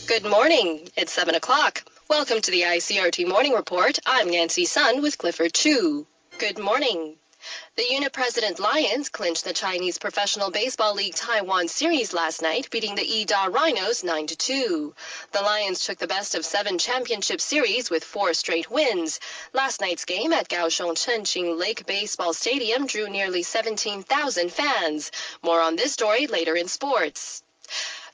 Good morning. It's 7 o'clock. Welcome to the ICRT Morning Report. I'm Nancy Sun with Clifford Chu. Good morning. The unit president Lions clinched the Chinese Professional Baseball League Taiwan Series last night, beating the Ida Rhinos 9-2. The Lions took the best-of-7 championship series with 4 straight wins. Last night's game at Kaohsiung Chenqing Lake Baseball Stadium drew nearly 17,000 fans. More on this story later in sports.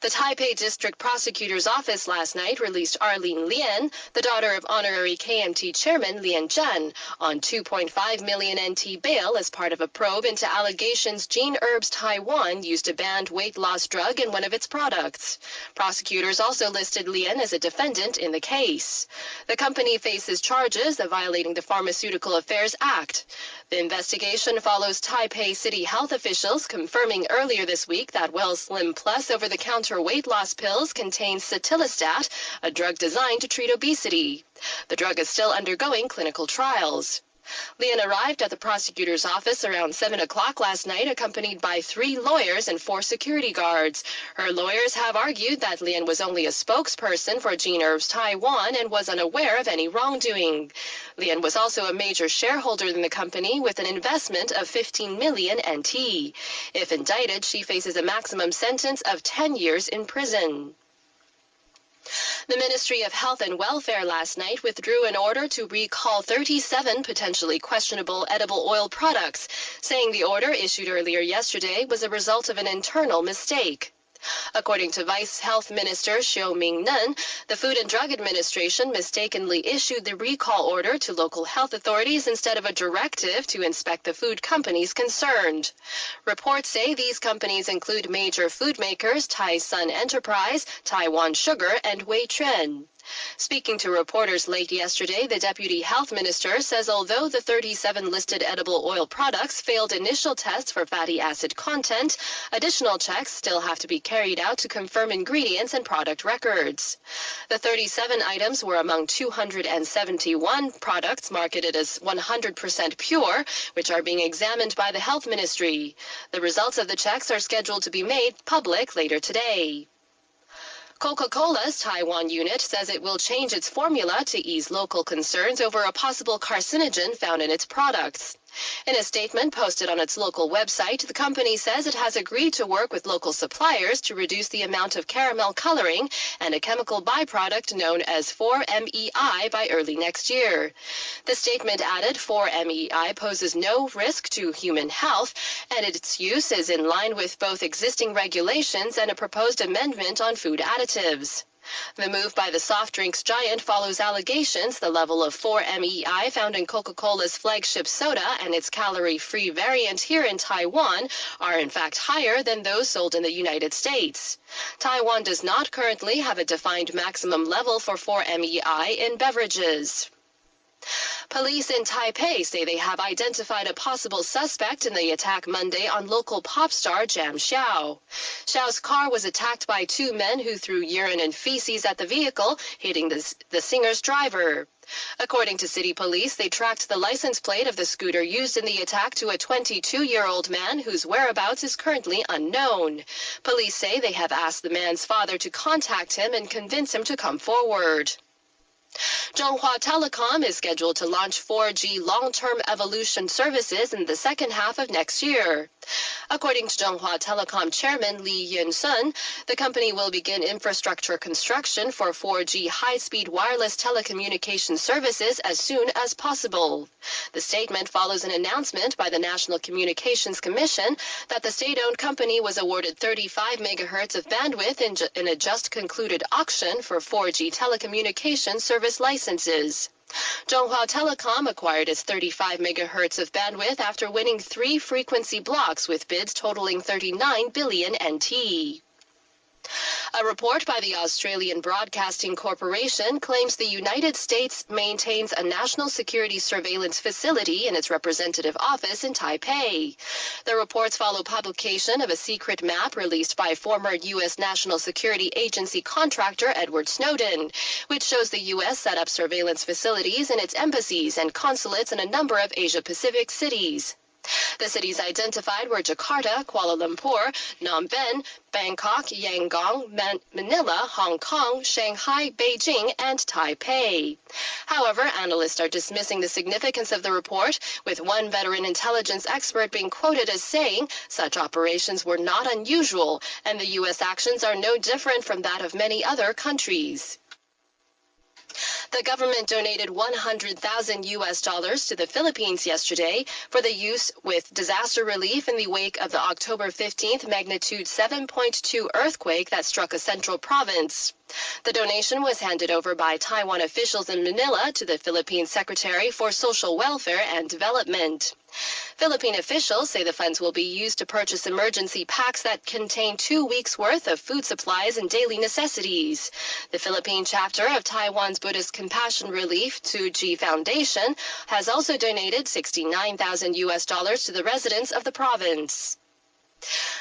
The Taipei District Prosecutor's Office last night released Arlene Lian, the daughter of Honorary KMT Chairman Lian Zhan, on 2.5 million NT bail as part of a probe into allegations Gene Herbs Taiwan used a banned weight loss drug in one of its products. Prosecutors also listed Lian as a defendant in the case. The company faces charges of violating the Pharmaceutical Affairs Act. The investigation follows Taipei city health officials confirming earlier this week that Well Slim Plus over-the-counter weight loss pills contain cetilostat, a drug designed to treat obesity. The drug is still undergoing clinical trials. Lian arrived at the prosecutor's office around 7 o'clock last night, accompanied by 3 lawyers and 4 security guards. Her lawyers have argued that Lian was only a spokesperson for Gene Herbs Taiwan and was unaware of any wrongdoing. Lian was also a major shareholder in the company with an investment of 15 million NT. If indicted, she faces a maximum sentence of 10 years in prison. The Ministry of Health and Welfare last night withdrew an order to recall 37 potentially questionable edible oil products, saying the order issued earlier yesterday was a result of an internal mistake. According to Vice Health Minister Xiu Ming-nen, the Food and Drug Administration mistakenly issued the recall order to local health authorities instead of a directive to inspect the food companies concerned. Reports say these companies include major food makers Tai Sun Enterprise, Taiwan Sugar, and Wei Chuan. Speaking to reporters late yesterday, the Deputy Health Minister says although the 37 listed edible oil products failed initial tests for fatty acid content, additional checks still have to be carried out to confirm ingredients and product records. The 37 items were among 271 products marketed as 100% pure, which are being examined by the Health Ministry. The results of the checks are scheduled to be made public later today. Coca-Cola's Taiwan unit says it will change its formula to ease local concerns over a possible carcinogen found in its products. In a statement posted on its local website, the company says it has agreed to work with local suppliers to reduce the amount of caramel coloring and a chemical byproduct known as 4-MEI by early next year. The statement added 4-MEI poses no risk to human health, and its use is in line with both existing regulations and a proposed amendment on food additives. The move by the soft drinks giant follows allegations the level of 4-MEI found in Coca-Cola's flagship soda and its calorie-free variant here in Taiwan are in fact higher than those sold in the United States. Taiwan does not currently have a defined maximum level for 4-MEI in beverages. Police in Taipei say they have identified a possible suspect in the attack Monday on local pop star Jam Xiao. Xiao's car was attacked by 2 men who threw urine and feces at the vehicle, hitting the singer's driver. According to city police, they tracked the license plate of the scooter used in the attack to a 22-year-old man whose whereabouts is currently unknown. Police say they have asked the man's father to contact him and convince him to come forward. Zhonghua Telecom is scheduled to launch 4G long-term evolution services in the second half of next year. According to Zhonghua Telecom Chairman Li Yun-sun, the company will begin infrastructure construction for 4G high-speed wireless telecommunication services as soon as possible. The statement follows an announcement by the National Communications Commission that the state-owned company was awarded 35 megahertz of bandwidth in a just-concluded auction for 4G telecommunication service licenses. Zhonghua Telecom acquired its 35 megahertz of bandwidth after winning 3 frequency blocks with bids totaling 39 billion NT. A report by the Australian Broadcasting Corporation claims the United States maintains a national security surveillance facility in its representative office in Taipei. The reports follow publication of a secret map released by former U.S. National Security Agency contractor Edward Snowden, which shows the U.S. set up surveillance facilities in its embassies and consulates in a number of Asia-Pacific cities. The cities identified were Jakarta, Kuala Lumpur, Phnom Penh, Bangkok, Yangon, Manila, Hong Kong, Shanghai, Beijing, and Taipei. However, analysts are dismissing the significance of the report, with one veteran intelligence expert being quoted as saying such operations were not unusual, and the U.S. actions are no different from that of many other countries. The government donated $100,000 to the Philippines yesterday for the use with disaster relief in the wake of the October 15th magnitude 7.2 earthquake that struck a central province. The donation was handed over by Taiwan officials in Manila to the Philippine Secretary for Social Welfare and Development. Philippine officials say the funds will be used to purchase emergency packs that contain 2 weeks' worth of food supplies and daily necessities. The Philippine chapter of Taiwan's Buddhist Compassion Relief Tzu Foundation has also donated $69,000 to the residents of the province.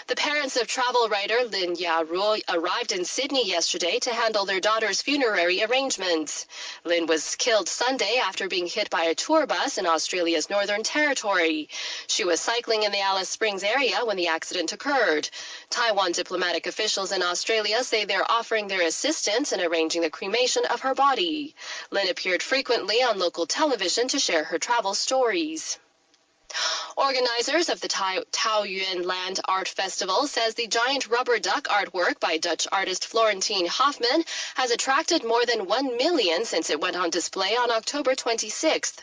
The parents of travel writer Lin Ya-ru arrived in Sydney yesterday to handle their daughter's funerary arrangements. Lin was killed Sunday after being hit by a tour bus in Australia's Northern Territory. She was cycling in the Alice Springs area when the accident occurred. Taiwan diplomatic officials in Australia say they're offering their assistance in arranging the cremation of her body. Lin appeared frequently on local television to share her travel stories. Organizers of the Taoyuan Land Art Festival says the giant rubber duck artwork by Dutch artist Florentine Hofman has attracted more than 1 million since it went on display on October 26th.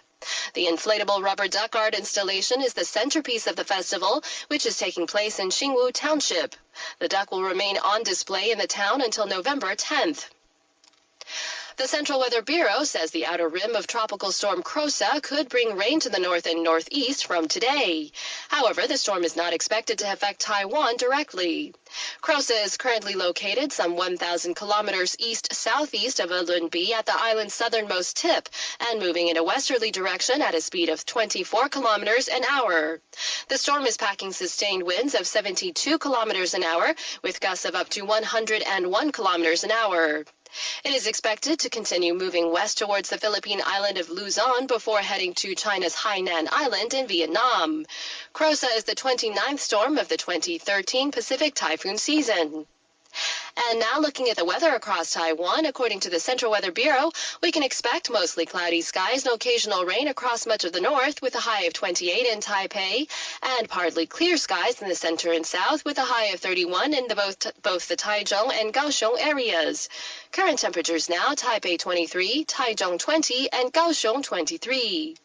The inflatable rubber duck art installation is the centerpiece of the festival, which is taking place in Xingwu Township. The duck will remain on display in the town until November 10th. The Central Weather Bureau says the outer rim of Tropical Storm Krosa could bring rain to the north and northeast from today. However, the storm is not expected to affect Taiwan directly. Krosa is currently located some 1,000 kilometers east-southeast of Alunbi at the island's southernmost tip and moving in a westerly direction at a speed of 24 kilometers an hour. The storm is packing sustained winds of 72 kilometers an hour with gusts of up to 101 kilometers an hour. It is expected to continue moving west towards the Philippine island of Luzon before heading to China's Hainan Island in Vietnam. Krosa is the 29th storm of the 2013 Pacific typhoon season. And now looking at the weather across Taiwan, according to the Central Weather Bureau, we can expect mostly cloudy skies and occasional rain across much of the north with a high of 28 in Taipei, and partly clear skies in the center and south with a high of 31 in both the Taichung and Kaohsiung areas. Current temperatures now, Taipei 23, Taichung 20, and Kaohsiung 23.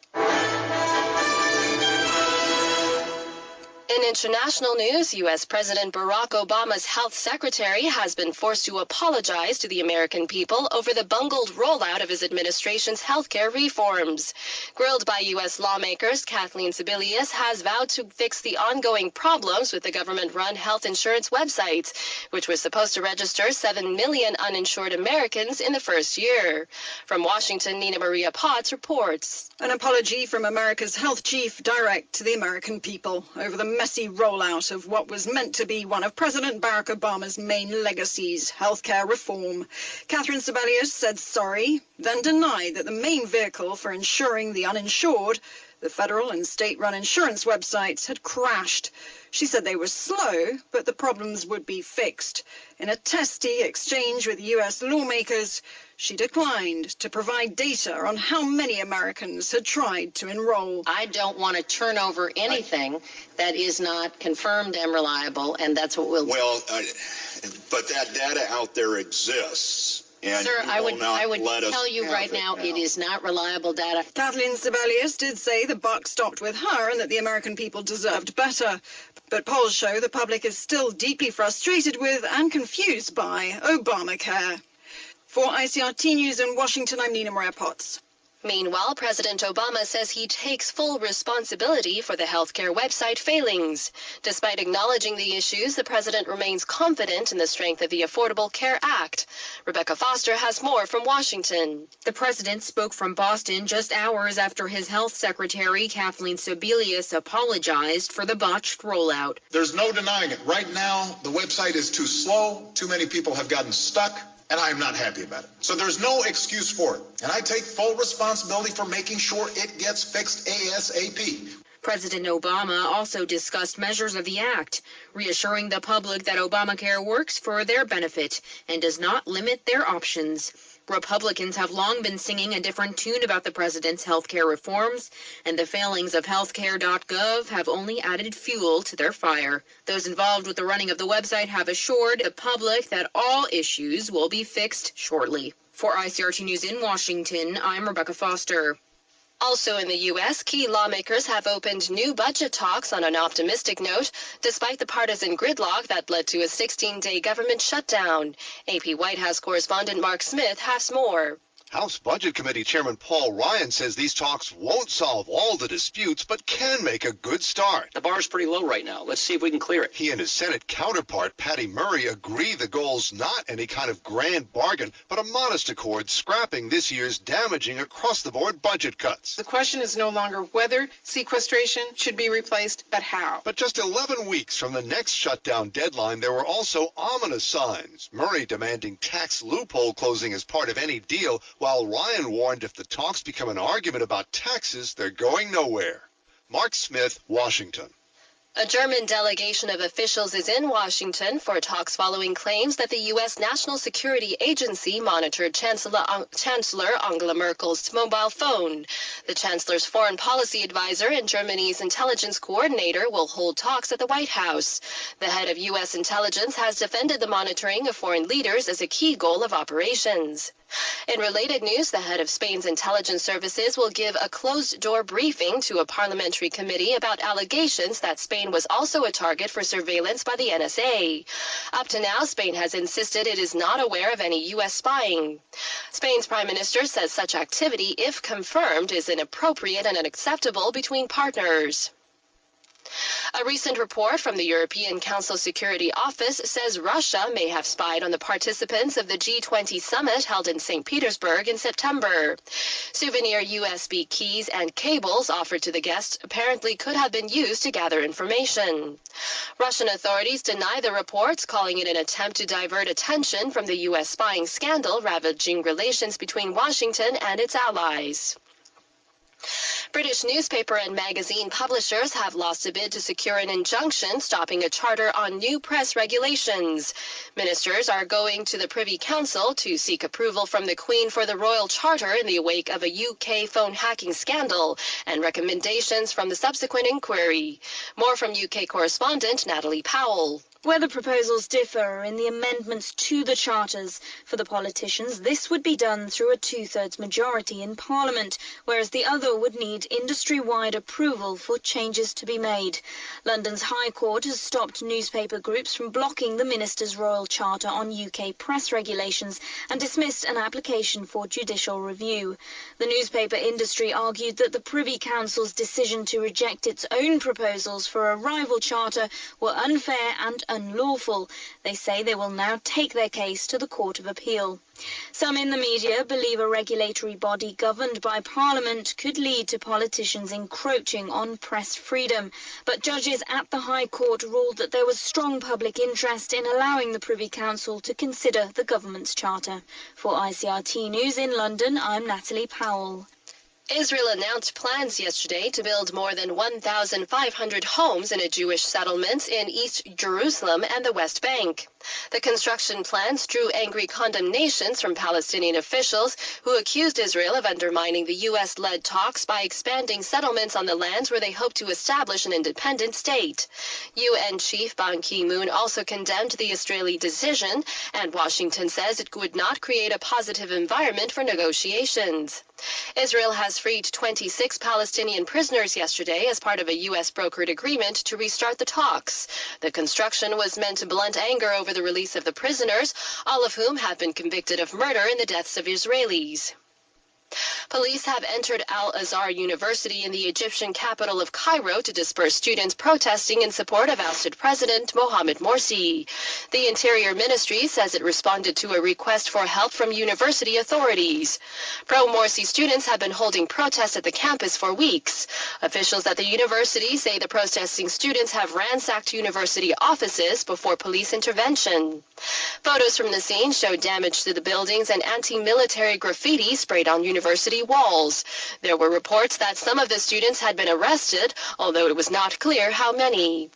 In international news, U.S. President Barack Obama's health secretary has been forced to apologize to the American people over the bungled rollout of his administration's health care reforms. Grilled by U.S. lawmakers, Kathleen Sebelius has vowed to fix the ongoing problems with the government-run health insurance websites, which was supposed to register 7 million uninsured Americans in the first year. From Washington, Nina Maria Potts reports. An apology from America's health chief direct to the American people over the messy rollout of what was meant to be one of President Barack Obama's main legacies, healthcare reform. Kathleen Sebelius said sorry, then denied that the main vehicle for insuring the uninsured, the federal and state-run insurance websites, had crashed. She said they were slow, but the problems would be fixed. In a testy exchange with U.S. lawmakers, she declined to provide data on how many Americans had tried to enroll. I don't want to turn over anything that is not confirmed and reliable, and that's what we'll do. Well, but that data out there exists. And sir, I would tell you right now, it is not reliable data. Kathleen Sebelius did say the buck stopped with her and that the American people deserved better. But polls show the public is still deeply frustrated with and confused by Obamacare. For ICRT News in Washington, I'm Nina Maria Potts. Meanwhile, President Obama says he takes full responsibility for the healthcare website failings. Despite acknowledging the issues, the president remains confident in the strength of the Affordable Care Act. Rebecca Foster has more from Washington. The president spoke from Boston just hours after his health secretary, Kathleen Sebelius, apologized for the botched rollout. There's no denying it. Right now, the website is too slow. Too many people have gotten stuck. And I am not happy about it. So there's no excuse for it. And I take full responsibility for making sure it gets fixed ASAP. President Obama also discussed measures of the act, reassuring the public that Obamacare works for their benefit and does not limit their options. Republicans have long been singing a different tune about the president's health care reforms, and the failings of healthcare.gov have only added fuel to their fire. Those involved with the running of the website have assured the public that all issues will be fixed shortly. For ICRT News in Washington, I'm Rebecca Foster. Also in the U.S., key lawmakers have opened new budget talks on an optimistic note, despite the partisan gridlock that led to a 16-day government shutdown. AP White House correspondent Mark Smith has more. House Budget Committee Chairman Paul Ryan says these talks won't solve all the disputes, but can make a good start. The bar is pretty low right now. Let's see if we can clear it. He and his Senate counterpart, Patty Murray, agree the goal's not any kind of grand bargain, but a modest accord scrapping this year's damaging across-the-board budget cuts. The question is no longer whether sequestration should be replaced, but how. But just 11 weeks from the next shutdown deadline, there were also ominous signs. Murray demanding tax loophole closing as part of any deal, while Ryan warned if the talks become an argument about taxes, they're going nowhere. Mark Smith, Washington. A German delegation of officials is in Washington for talks following claims that the U.S. National Security Agency monitored Chancellor Angela Merkel's mobile phone. The Chancellor's foreign policy advisor and Germany's intelligence coordinator will hold talks at the White House. The head of U.S. intelligence has defended the monitoring of foreign leaders as a key goal of operations. In related news, the head of Spain's intelligence services will give a closed-door briefing to a parliamentary committee about allegations that Spain was also a target for surveillance by the NSA. Up to now, Spain has insisted it is not aware of any U.S. spying. Spain's prime minister says such activity, if confirmed, is inappropriate and unacceptable between partners. A recent report from the European Council Security Office says Russia may have spied on the participants of the G20 summit held in St. Petersburg in September. Souvenir USB keys and cables offered to the guests apparently could have been used to gather information. Russian authorities deny the reports, calling it an attempt to divert attention from the U.S. spying scandal ravaging relations between Washington and its allies. British newspaper and magazine publishers have lost a bid to secure an injunction stopping a charter on new press regulations. Ministers are going to the Privy Council to seek approval from the Queen for the Royal Charter in the wake of a UK phone hacking scandal and recommendations from the subsequent inquiry. More from UK correspondent Natalie Powell. Where the proposals differ are in the amendments to the charters. For the politicians, this would be done through a two-thirds majority in Parliament, whereas the other would need industry-wide approval for changes to be made. London's High Court has stopped newspaper groups from blocking the Minister's Royal Charter on UK press regulations and dismissed an application for judicial review. The newspaper industry argued that the Privy Council's decision to reject its own proposals for a rival charter were unfair and unlawful. They say they will now take their case to the Court of Appeal. Some in the media believe a regulatory body governed by Parliament could lead to politicians encroaching on press freedom. But judges at the High Court ruled that there was strong public interest in allowing the Privy Council to consider the government's charter. For ICRT News in London, I'm Natalie Powell. Israel announced plans yesterday to build more than 1,500 homes in a Jewish settlement in East Jerusalem and the West Bank. The construction plans drew angry condemnations from Palestinian officials who accused Israel of undermining the U.S.-led talks by expanding settlements on the lands where they hope to establish an independent state. UN Chief Ban Ki-moon also condemned the Israeli decision, and Washington says it would not create a positive environment for negotiations. Israel has freed 26 Palestinian prisoners yesterday as part of a U.S.-brokered agreement to restart the talks. The construction was meant to blunt anger over the release of the prisoners, all of whom have been convicted of murder in the deaths of Israelis. Police have entered Al-Azhar University in the Egyptian capital of Cairo to disperse students protesting in support of ousted President Mohamed Morsi. The Interior Ministry says it responded to a request for help from university authorities. Pro-Morsi students have been holding protests at the campus for weeks. Officials at the university say the protesting students have ransacked university offices before police intervention. Photos from the scene show damage to the buildings and anti-military graffiti sprayed on university city walls. There were reports that some of the students had been arrested, although it was not clear how many.